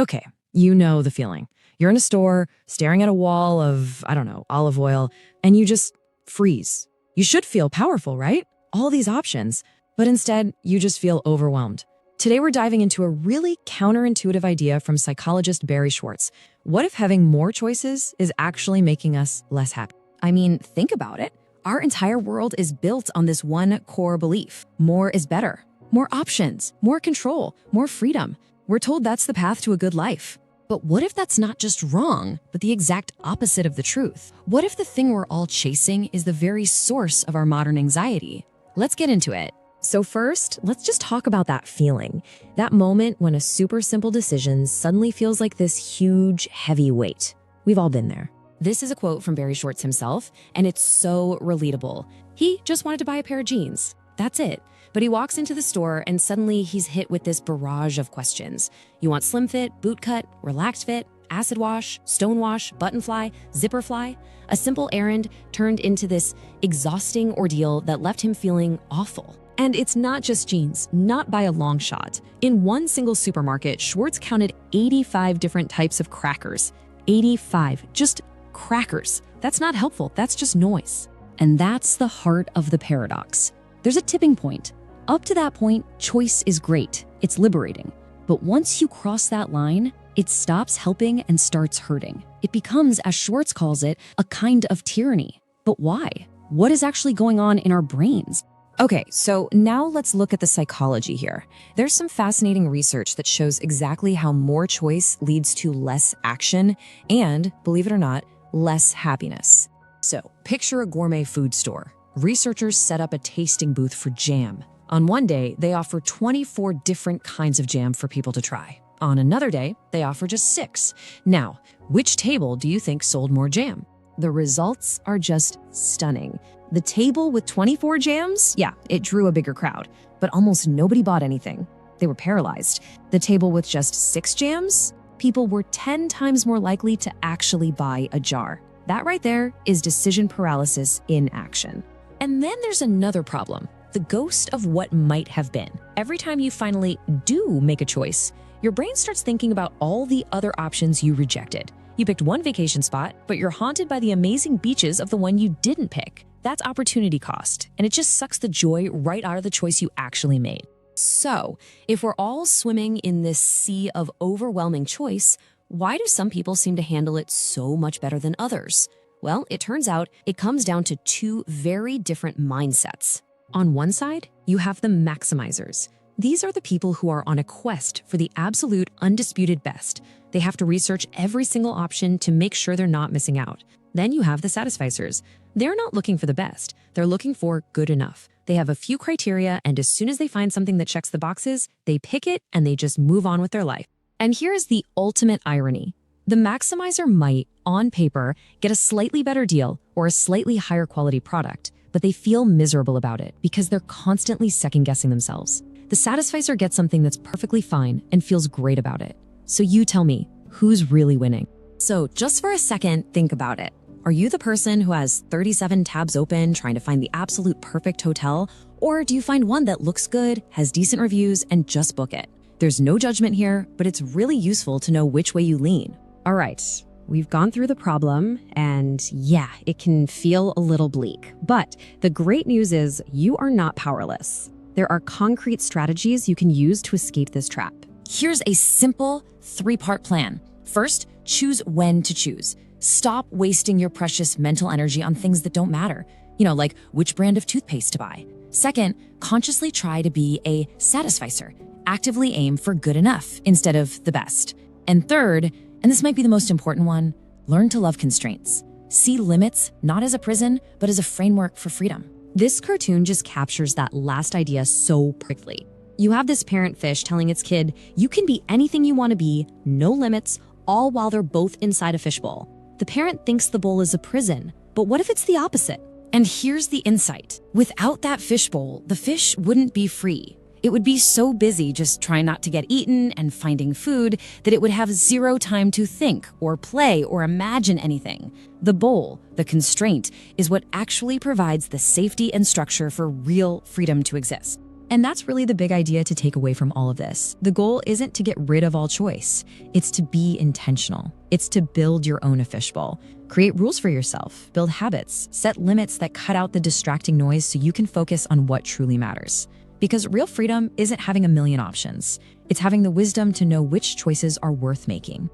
Okay, you know the feeling. You're in a store, staring at a wall of, I don't know, olive oil, and you just freeze. You should feel powerful, right? All these options, but instead, you just feel overwhelmed. Today, we're diving into a really counterintuitive idea from psychologist Barry Schwartz. What if having more choices is actually making us less happy? I mean, think about it. Our entire world is built on this one core belief. More is better. More options, more control, more freedom. We're told that's the path to a good life. But what if that's not just wrong, but the exact opposite of the truth? What if the thing we're all chasing is the very source of our modern anxiety? Let's get into it. So first, let's just talk about that feeling. That moment when a super simple decision suddenly feels like this huge, heavy weight. We've all been there. This is a quote from Barry Schwartz himself, and it's so relatable. He just wanted to buy a pair of jeans. That's it. But he walks into the store and suddenly he's hit with this barrage of questions. You want slim fit, boot cut, relaxed fit, acid wash, stone wash, button fly, zipper fly? A simple errand turned into this exhausting ordeal that left him feeling awful. And it's not just jeans, not by a long shot. In one single supermarket, Schwartz counted 85 different types of crackers. 85, just crackers. That's not helpful, that's just noise. And that's the heart of the paradox. There's a tipping point. Up to that point, choice is great. It's liberating. But once you cross that line, it stops helping and starts hurting. It becomes, as Schwartz calls it, a kind of tyranny. But why? What is actually going on in our brains? Okay, so now let's look at the psychology here. There's some fascinating research that shows exactly how more choice leads to less action and, believe it or not, less happiness. So, picture a gourmet food store. Researchers set up a tasting booth for jam. On one day, they offer 24 different kinds of jam for people to try. On another day, they offer just 6. Now, which table do you think sold more jam? The results are just stunning. The table with 24 jams, yeah, it drew a bigger crowd, but almost nobody bought anything. They were paralyzed. The table with just 6 jams, people were 10 times more likely to actually buy a jar. That right there is decision paralysis in action. And then there's another problem, the ghost of what might have been. Every time you finally do make a choice, your brain starts thinking about all the other options you rejected. You picked one vacation spot, but you're haunted by the amazing beaches of the one you didn't pick. That's opportunity cost, and it just sucks the joy right out of the choice you actually made. So, if we're all swimming in this sea of overwhelming choice, why do some people seem to handle it so much better than others? Well, it turns out it comes down to 2 very different mindsets. On one side, you have the maximizers. These are the people who are on a quest for the absolute undisputed best. They have to research every single option to make sure they're not missing out. Then you have the Satisficers. They're not looking for the best. They're looking for good enough. They have a few criteria, and as soon as they find something that checks the boxes, they pick it and they just move on with their life. And here's the ultimate irony. The maximizer might, on paper, get a slightly better deal or a slightly higher quality product, but they feel miserable about it because they're constantly second-guessing themselves. The Satisficer gets something that's perfectly fine and feels great about it. So you tell me, who's really winning? So just for a second, think about it. Are you the person who has 37 tabs open trying to find the absolute perfect hotel? Or do you find one that looks good, has decent reviews, and just book it? There's no judgment here, but it's really useful to know which way you lean. All right, we've gone through the problem, and yeah, it can feel a little bleak. But the great news is you are not powerless. There are concrete strategies you can use to escape this trap. Here's a simple 3-part plan. First, choose when to choose. Stop wasting your precious mental energy on things that don't matter. Like which brand of toothpaste to buy. Second, consciously try to be a satisficer. Actively aim for good enough instead of the best. And third, and this might be the most important one, learn to love constraints. See limits not as a prison, but as a framework for freedom. This cartoon just captures that last idea so perfectly. You have this parent fish telling its kid, you can be anything you want to be, no limits, all while they're both inside a fishbowl. The parent thinks the bowl is a prison, but what if it's the opposite? And here's the insight. Without that fishbowl, the fish wouldn't be free. It would be so busy just trying not to get eaten and finding food that it would have zero time to think or play or imagine anything. The bowl, the constraint, is what actually provides the safety and structure for real freedom to exist. And that's really the big idea to take away from all of this. The goal isn't to get rid of all choice. It's to be intentional. It's to build your own fishbowl. Create rules for yourself, build habits, set limits that cut out the distracting noise so you can focus on what truly matters. Because real freedom isn't having a million options. It's having the wisdom to know which choices are worth making.